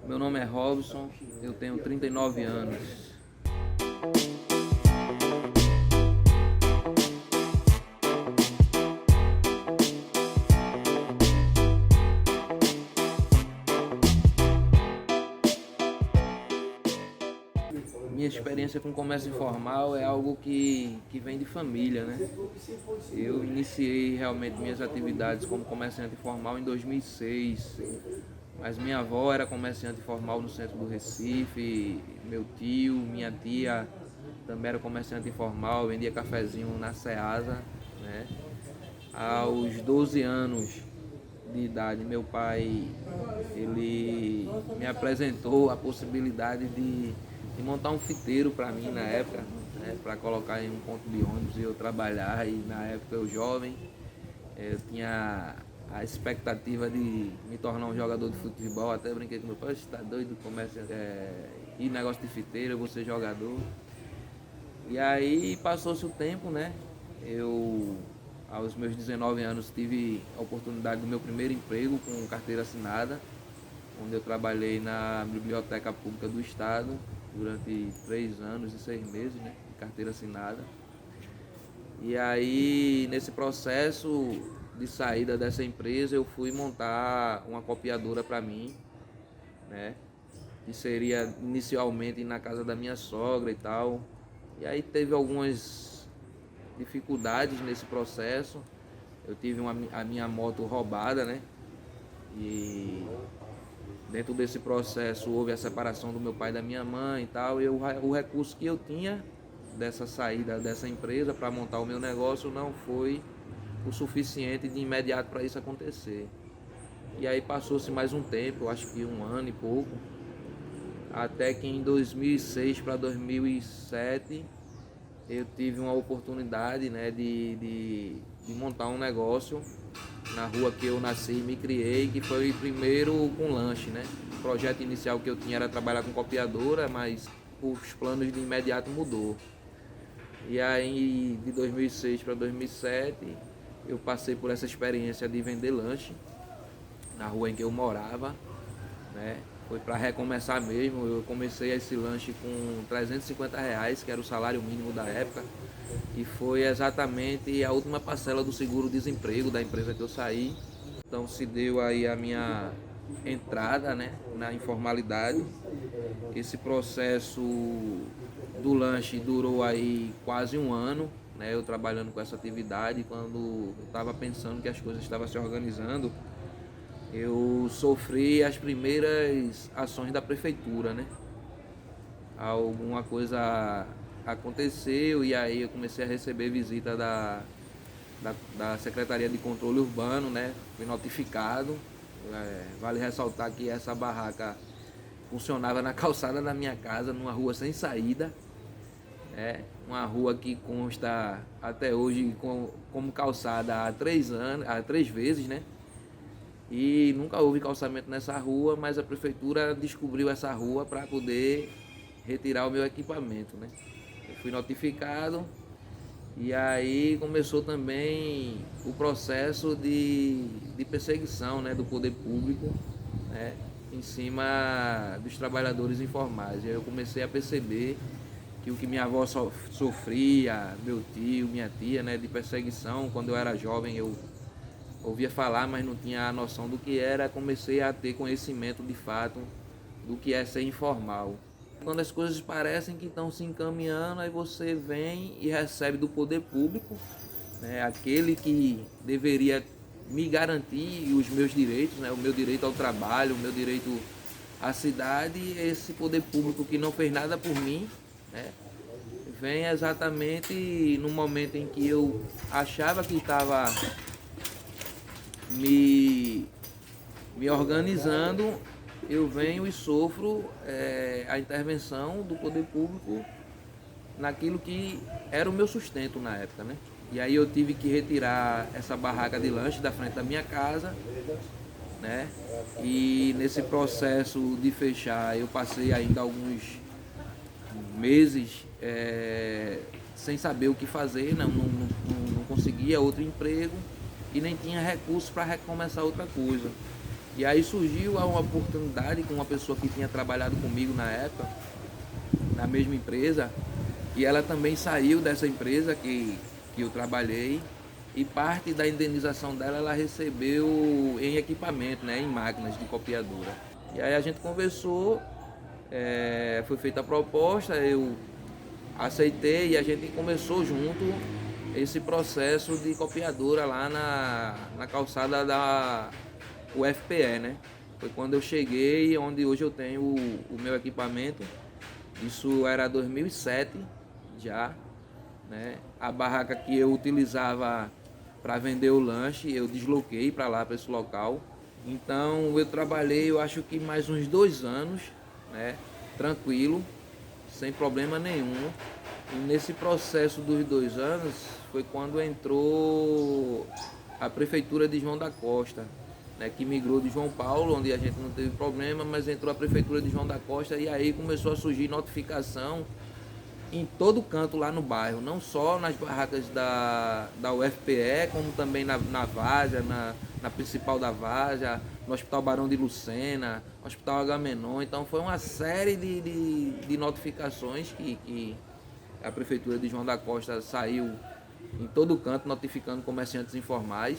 Meu nome é Robson, eu tenho 39 anos. Minha experiência com comércio informal é algo que vem de família, né? Eu iniciei realmente minhas atividades como comerciante informal em 2006, mas minha avó era comerciante informal no centro do Recife, meu tio, minha tia também era comerciante informal, vendia cafezinho na Ceasa, né? Aos 12 anos de idade, meu pai ele me apresentou a possibilidade de montar um fiteiro para mim na época, né, para colocar em um ponto de ônibus e eu trabalhar. E na época eu jovem, eu tinha a expectativa de me tornar um jogador de futebol. Até brinquei com meu pai: "Você tá doido, começa e negócio de fiteiro, eu vou ser jogador". E aí passou-se o tempo, né? Eu, aos meus 19 anos, tive a oportunidade do meu primeiro emprego com carteira assinada, onde eu trabalhei na Biblioteca Pública do Estado durante 3 anos e 6 meses, né, de carteira assinada. E aí, nesse processo de saída dessa empresa, eu fui montar uma copiadora para mim, né, que seria inicialmente na casa da minha sogra e tal. E aí teve algumas dificuldades nesse processo. Eu tive a minha moto roubada, né? E dentro desse processo houve a separação do meu pai e da minha mãe e tal. E o recurso que eu tinha dessa saída dessa empresa para montar o meu negócio não foi o suficiente de imediato para isso acontecer. E aí passou-se mais um tempo, eu acho que um ano e pouco, até que em 2006 para 2007 eu tive uma oportunidade, né, de montar um negócio na rua que eu nasci e me criei, que foi primeiro com lanche, né? O projeto inicial que eu tinha era trabalhar com copiadora, mas os planos de imediato mudou. E aí de 2006 para 2007 eu passei por essa experiência de vender lanche na rua em que eu morava, né? Foi para recomeçar mesmo. Eu comecei esse lanche com R$ 350, que era o salário mínimo da época, e foi exatamente a última parcela do seguro-desemprego da empresa que eu saí. Então se deu aí a minha entrada, né, na informalidade. Esse processo do lanche durou aí quase um ano, né, eu trabalhando com essa atividade. Quando eu estava pensando que as coisas estavam se organizando, eu sofri as primeiras ações da prefeitura, né? Alguma coisa aconteceu e aí eu comecei a receber visita da Secretaria de Controle Urbano, né? Fui notificado. Vale ressaltar que essa barraca funcionava na calçada da minha casa, numa rua sem saída, né? Uma rua que consta até hoje como calçada há 3 vezes, né? E nunca houve calçamento nessa rua, mas a prefeitura descobriu essa rua para poder retirar o meu equipamento, né? Eu fui notificado e aí começou também o processo de perseguição, né, do poder público, né, em cima dos trabalhadores informais. E aí eu comecei a perceber que o que minha avó sofria, meu tio, minha tia, né, de perseguição, quando eu era jovem eu ouvia falar, mas não tinha a noção do que era. Comecei a ter conhecimento de fato do que é ser informal. Quando as coisas parecem que estão se encaminhando, aí você vem e recebe do poder público, né, aquele que deveria me garantir os meus direitos, né, o meu direito ao trabalho, o meu direito à cidade. Esse poder público que não fez nada por mim, né, vem exatamente no momento em que eu achava que estava me, me organizando. Eu venho e sofro a intervenção do poder público naquilo que era o meu sustento na época, né? E aí eu tive que retirar essa barraca de lanche da frente da minha casa, né? E nesse processo de fechar, eu passei ainda alguns meses sem saber o que fazer, não conseguia outro emprego e nem tinha recursos para recomeçar outra coisa. E aí surgiu uma oportunidade com uma pessoa que tinha trabalhado comigo na época, na mesma empresa, e ela também saiu dessa empresa que eu trabalhei, e parte da indenização dela ela recebeu em equipamento, né, em máquinas de copiadora. E aí a gente conversou, foi feita a proposta, eu aceitei e a gente começou junto esse processo de copiadora lá na calçada da UFPE, né? Foi quando eu cheguei, onde hoje eu tenho o meu equipamento. Isso era 2007 já, né? A barraca que eu utilizava para vender o lanche, eu desloquei para lá, para esse local. Então eu trabalhei, eu acho que mais uns 2 anos, né? Tranquilo, sem problema nenhum. E nesse processo dos 2 anos foi quando entrou a prefeitura de João da Costa, né, que migrou de João Paulo, onde a gente não teve problema, mas entrou a prefeitura de João da Costa e aí começou a surgir notificação em todo canto lá no bairro, não só nas barracas da UFPE, como também na Várzea, na principal da Várzea, no Hospital Barão de Lucena, Hospital Agamenon. Então foi uma série de notificações que a prefeitura de João da Costa saiu em todo canto notificando comerciantes informais.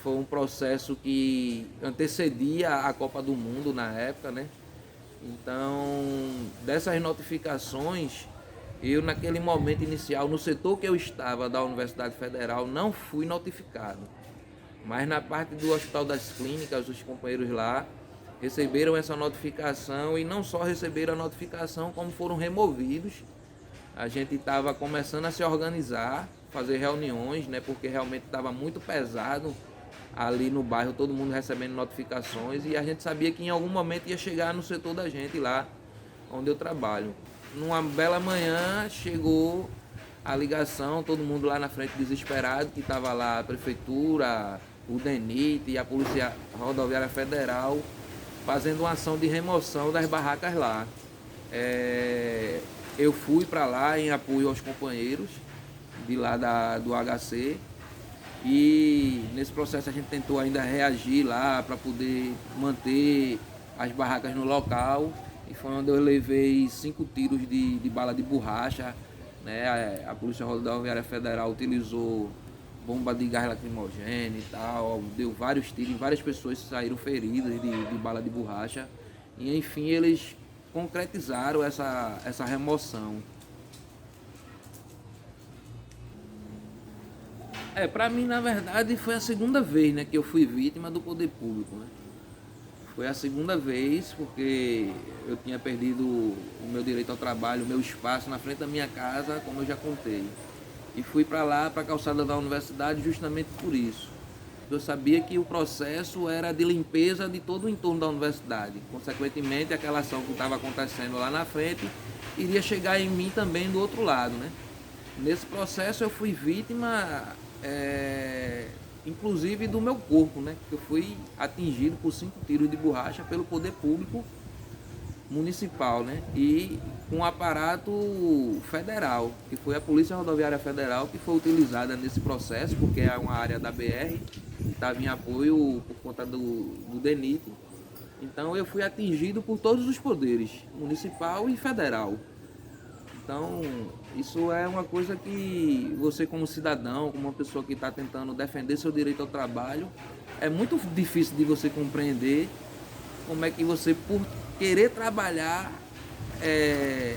Foi um processo que antecedia a Copa do Mundo na época, né? Então, dessas notificações, eu naquele momento inicial, no setor que eu estava da Universidade Federal, não fui notificado. Mas na parte do Hospital das Clínicas, os companheiros lá receberam essa notificação e não só receberam a notificação, como foram removidos. A gente estava começando a se organizar, fazer reuniões, né, porque realmente estava muito pesado ali no bairro, todo mundo recebendo notificações, e a gente sabia que em algum momento ia chegar no setor da gente lá onde eu trabalho. Numa bela manhã chegou a ligação, todo mundo lá na frente desesperado, que estava lá a prefeitura, o DENIT e a Polícia Rodoviária Federal fazendo uma ação de remoção das barracas lá. Eu fui para lá em apoio aos companheiros de lá do HC, e nesse processo a gente tentou ainda reagir lá para poder manter as barracas no local, e foi onde eu levei 5 tiros de bala de borracha, né? A Polícia Rodoviária Federal utilizou bomba de gás lacrimogêneo e tal, deu vários tiros, várias pessoas saíram feridas de bala de borracha, e enfim eles concretizaram essa remoção. Para mim, na verdade, foi a segunda vez, né, que eu fui vítima do poder público, né? Foi a segunda vez, porque eu tinha perdido o meu direito ao trabalho, o meu espaço na frente da minha casa, como eu já contei. E fui para lá, para a calçada da universidade, justamente por isso. Eu sabia que o processo era de limpeza de todo o entorno da universidade. Consequentemente, aquela ação que estava acontecendo lá na frente iria chegar em mim também do outro lado, né? Nesse processo eu fui vítima, inclusive do meu corpo, né? Eu fui atingido por 5 tiros de borracha pelo poder público municipal, né? E um aparato federal, que foi a Polícia Rodoviária Federal, que foi utilizada nesse processo, porque é uma área da BR, que estava em apoio por conta do DENIT. Então eu fui atingido por todos os poderes, municipal e federal. Então isso é uma coisa que você, como cidadão, como uma pessoa que está tentando defender seu direito ao trabalho, é muito difícil de você compreender como é que você, por querer trabalhar, é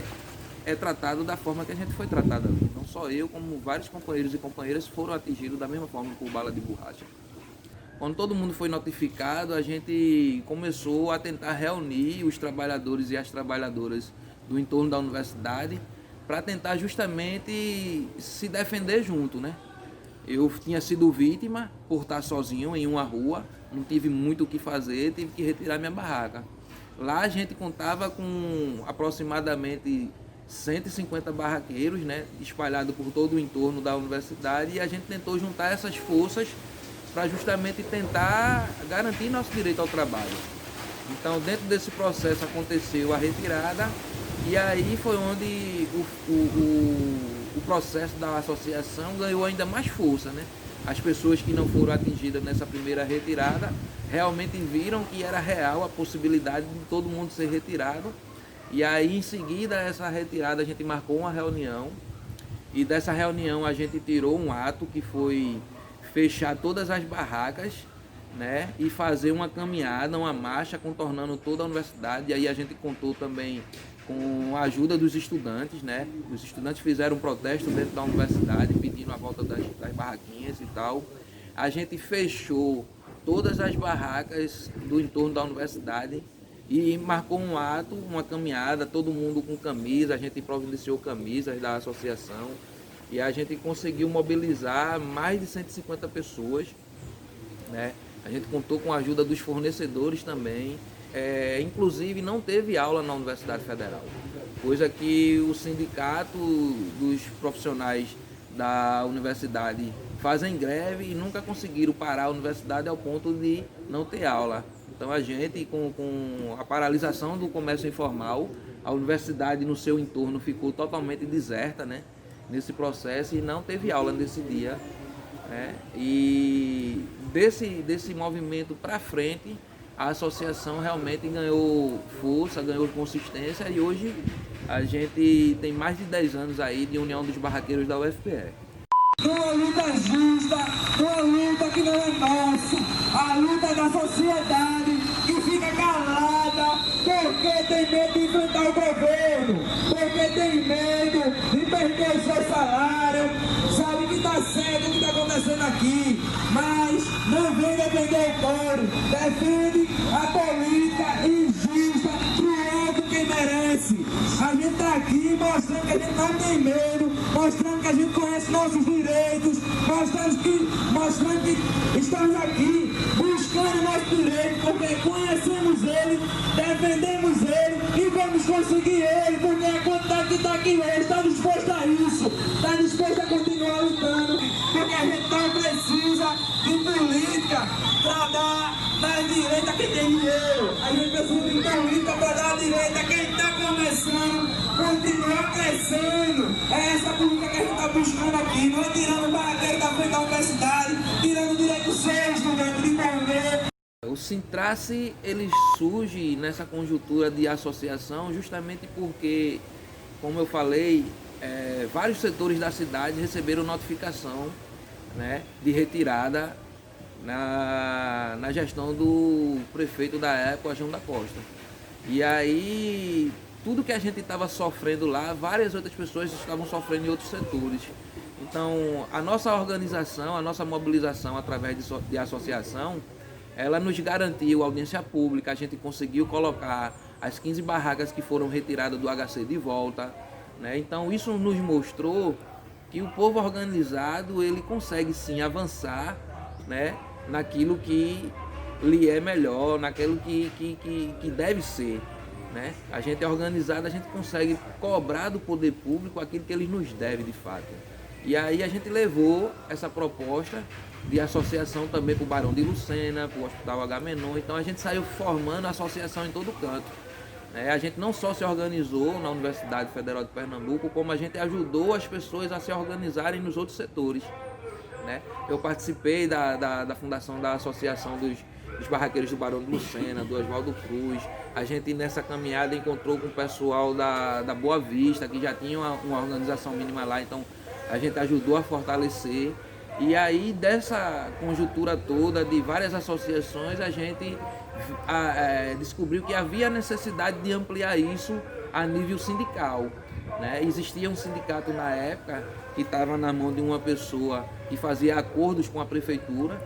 tratado da forma que a gente foi tratado ali. Não só eu, como vários companheiros e companheiras foram atingidos da mesma forma por bala de borracha. Quando todo mundo foi notificado, a gente começou a tentar reunir os trabalhadores e as trabalhadoras do entorno da universidade para tentar justamente se defender junto, né? Eu tinha sido vítima por estar sozinho em uma rua, não tive muito o que fazer, tive que retirar minha barraca. Lá a gente contava com aproximadamente 150 barraqueiros, né, espalhados por todo o entorno da universidade, e a gente tentou juntar essas forças para justamente tentar garantir nosso direito ao trabalho. Então, dentro desse processo aconteceu a retirada, e aí foi onde o processo da associação ganhou ainda mais força, né? as pessoas que não foram atingidas nessa primeira retirada realmente viram que era real a possibilidade de todo mundo ser retirado. E aí, em seguida, essa retirada, a gente marcou uma reunião, e dessa reunião a gente tirou um ato que foi fechar todas as barracas, né, e fazer uma caminhada, uma marcha contornando toda a universidade. E aí a gente contou também com a ajuda dos estudantes, né? Os estudantes fizeram um protesto dentro da universidade pedindo a volta das barraquinhas e tal. A gente fechou todas as barracas do entorno da universidade e marcou um ato, uma caminhada, todo mundo com camisa. A gente providenciou camisas da associação e a gente conseguiu mobilizar mais de 150 pessoas, né? A gente contou com a ajuda dos fornecedores também. Inclusive não teve aula na Universidade Federal, coisa que o sindicato dos profissionais da universidade fazem greve e nunca conseguiram parar a universidade ao ponto de não ter aula. Então a gente, com a paralisação do comércio informal, a universidade no seu entorno ficou totalmente deserta, né, nesse processo, e não teve aula nesse dia, né? E desse movimento para frente, a associação realmente ganhou força, ganhou consistência, e hoje a gente tem mais de 10 anos aí de União dos Barraqueiros da UFPE. Uma luta justa, uma luta que não é nossa, a luta da sociedade que fica calada porque tem medo de enfrentar o governo, porque tem medo de perder o seu salário, sabe que está certo o que está acontecendo aqui, mas não vem defender o povo, defende a política injusta pro outro que merece. A gente está aqui mostrando que a gente não tem medo, mostrando que a gente conhece nossos direitos, mostrando que estamos aqui buscando nosso direito, porque conhecemos ele, defendemos ele e vamos conseguir ele, porque a quantidade que está aqui hoje está disposto a isso, está disposto a continuar lutando, porque a gente não precisa de política para dar na direita quem tem dinheiro, a gente precisa de política para dar a direita quem está começando, continuar crescendo. É essa política que a gente está buscando aqui, não é tirando o barraqueiro da frente da universidade, tirando o direito dos seus estudantes de comer. O Sintrace, ele surge nessa conjuntura de associação justamente porque, como eu falei, vários setores da cidade receberam notificação, né, de retirada na gestão do prefeito da época, João da Costa. E aí, tudo que a gente estava sofrendo lá, várias outras pessoas estavam sofrendo em outros setores. Então, a nossa organização, a nossa mobilização através de associação, ela nos garantiu audiência pública. A gente conseguiu colocar as 15 barracas que foram retiradas do HC de volta, né? Então, isso nos mostrou que o povo organizado, ele consegue sim avançar, né, naquilo que lhe é melhor, naquilo que deve ser, né? A gente é organizado, a gente consegue cobrar do poder público aquilo que ele nos deve de fato. E aí a gente levou essa proposta de associação também para o Barão de Lucena, para o Hospital Agamenon. Então a gente saiu formando associação em todo canto. A gente não só se organizou na Universidade Federal de Pernambuco, como a gente ajudou as pessoas a se organizarem nos outros setores, né? Eu participei da fundação da Associação dos Barraqueiros do Barão de Lucena, do Oswaldo Cruz. A gente nessa caminhada encontrou com o pessoal da Boa Vista, que já tinha uma organização mínima lá, então a gente ajudou a fortalecer. E aí dessa conjuntura toda de várias associações, a gente descobriu que havia necessidade de ampliar isso a nível sindical, né? Existia um sindicato na época que estava na mão de uma pessoa que fazia acordos com a prefeitura,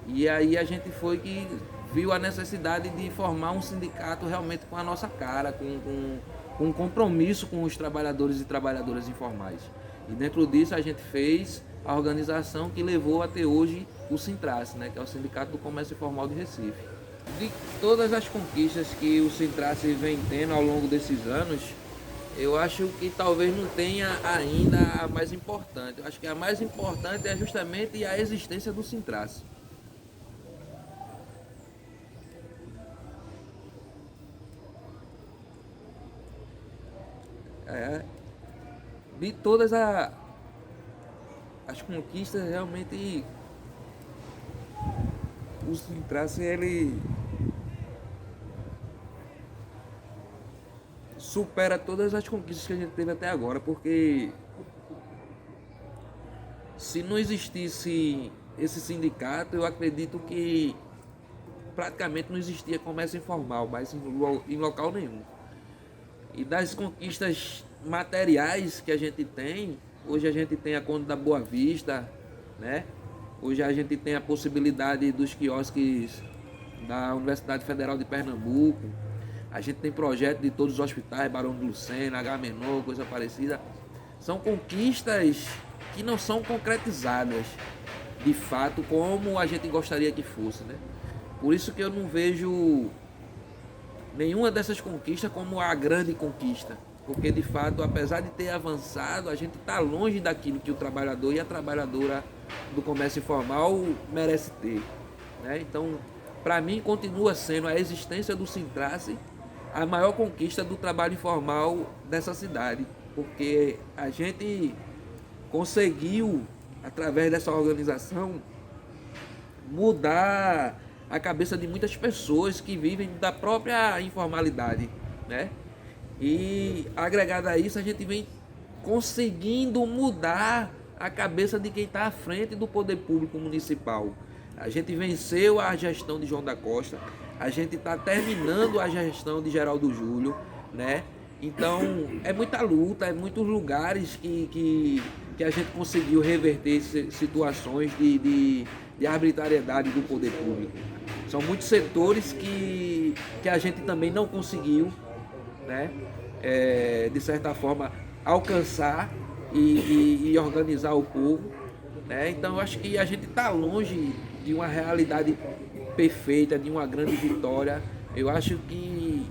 e aí a gente foi que viu a necessidade de formar um sindicato realmente com a nossa cara, com um compromisso com os trabalhadores e trabalhadoras informais. E dentro disso a gente fez a organização que levou até hoje o Sintrace, né, que é o Sindicato do Comércio Informal de Recife. De todas as conquistas que o Sintrace vem tendo ao longo desses anos, eu acho que talvez não tenha ainda a mais importante. Eu acho que a mais importante é justamente a existência do Sintrace. De todas as conquistas, realmente o Sintrace, ele supera todas as conquistas que a gente teve até agora, porque se não existisse esse sindicato, eu acredito que praticamente não existia comércio informal, mas em local nenhum. E das conquistas materiais que a gente tem, hoje a gente tem a Conde da Boa Vista, né? Hoje a gente tem a possibilidade dos quiosques da Universidade Federal de Pernambuco. A gente tem projeto de todos os hospitais, Barão de Lucena, H-Menor, coisa parecida. São conquistas que não são concretizadas de fato como a gente gostaria que fosse, né? Por isso que eu não vejo nenhuma dessas conquistas como a grande conquista. Porque de fato, apesar de ter avançado, a gente está longe daquilo que o trabalhador e a trabalhadora do comércio informal merece ter, né? Então, para mim, continua sendo a existência do Sintrace a maior conquista do trabalho informal dessa cidade, porque a gente conseguiu, através dessa organização, mudar a cabeça de muitas pessoas que vivem da própria informalidade, né? E agregado a isso, a gente vem conseguindo mudar a cabeça de quem está à frente do poder público municipal. A gente venceu a gestão de João da Costa, a gente está terminando a gestão de Geraldo Júlio, né? Então é muita luta, é muitos lugares que a gente conseguiu reverter situações de arbitrariedade do poder público. São muitos setores que a gente também não conseguiu, né? De certa forma, alcançar e organizar o povo, né? Então eu acho que a gente está longe de uma realidade perfeita, de uma grande vitória. Eu acho que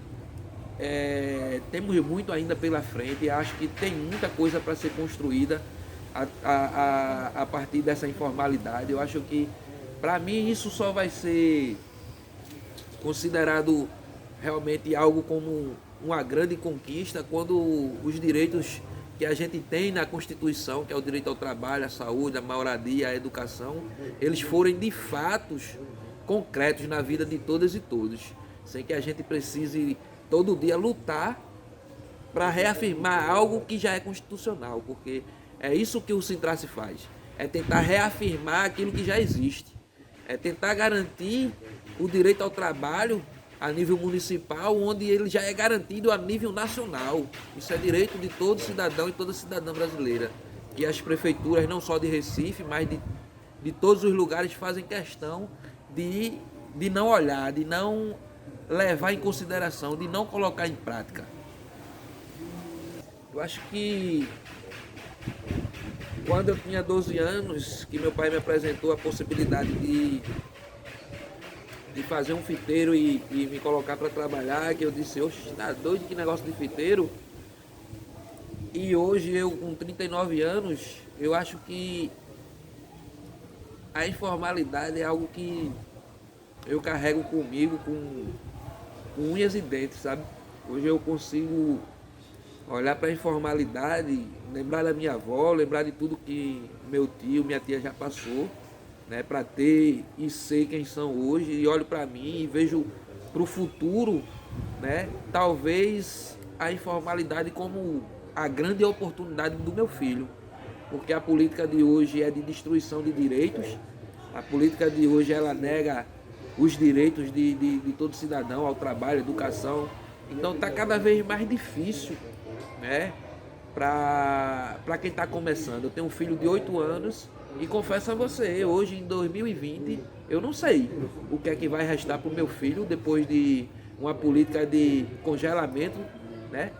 temos muito ainda pela frente e acho que tem muita coisa para ser construída a partir dessa informalidade. Eu acho que, para mim, isso só vai ser considerado realmente algo como uma grande conquista quando os direitos que a gente tem na Constituição, que é o direito ao trabalho, à saúde, à moradia, à educação, eles forem de fatos concretos na vida de todas e todos, sem que a gente precise todo dia lutar para reafirmar algo que já é constitucional, porque é isso que o Sintrace faz, é tentar reafirmar aquilo que já existe, é tentar garantir o direito ao trabalho a nível municipal, onde ele já é garantido a nível nacional. Isso é direito de todo cidadão e toda cidadã brasileira. E as prefeituras, não só de Recife, mas de todos os lugares, fazem questão de não olhar, de não levar em consideração, de não colocar em prática. Eu acho que quando eu tinha 12 anos, que meu pai me apresentou a possibilidade de fazer um fiteiro e me colocar para trabalhar, que eu disse, oxe, tá doido, que negócio de fiteiro? E hoje eu, com 39 anos, eu acho que a informalidade é algo que eu carrego comigo com unhas e dentes, sabe? Hoje eu consigo olhar para a informalidade, lembrar da minha avó, lembrar de tudo que meu tio, minha tia já passou, né, para ter e ser quem são hoje, e olho para mim e vejo para o futuro, né, talvez a informalidade como a grande oportunidade do meu filho, porque a política de hoje é de destruição de direitos, a política de hoje ela nega os direitos de todo cidadão ao trabalho, à educação, então está cada vez mais difícil, né, para quem está começando. Eu tenho um filho de 8 anos, e confesso a você, hoje em 2020, eu não sei o que é que vai restar para o meu filho depois de uma política de congelamento, né?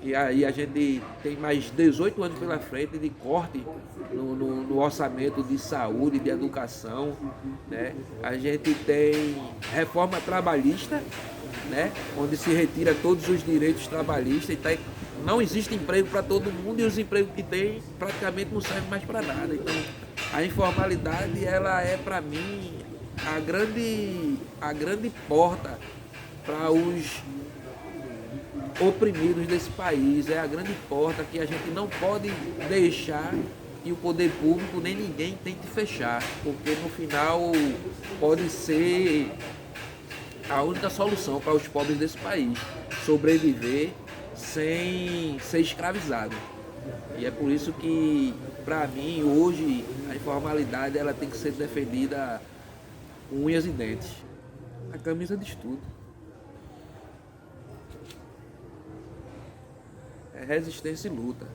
E aí a gente tem mais 18 anos pela frente de corte no orçamento de saúde, de educação, né? A gente tem reforma trabalhista, né? Onde se retira todos os direitos trabalhistas e não existe emprego para todo mundo, e os empregos que tem praticamente não servem mais para nada. Então, a informalidade, ela é para mim a grande porta para os oprimidos desse país, é a grande porta que a gente não pode deixar que o poder público nem ninguém tente fechar, porque no final pode ser a única solução para os pobres desse país, sobreviver sem ser escravizado. E é por isso que, para mim, hoje, a informalidade ela tem que ser defendida com unhas e dentes. A camisa diz tudo. É resistência e luta.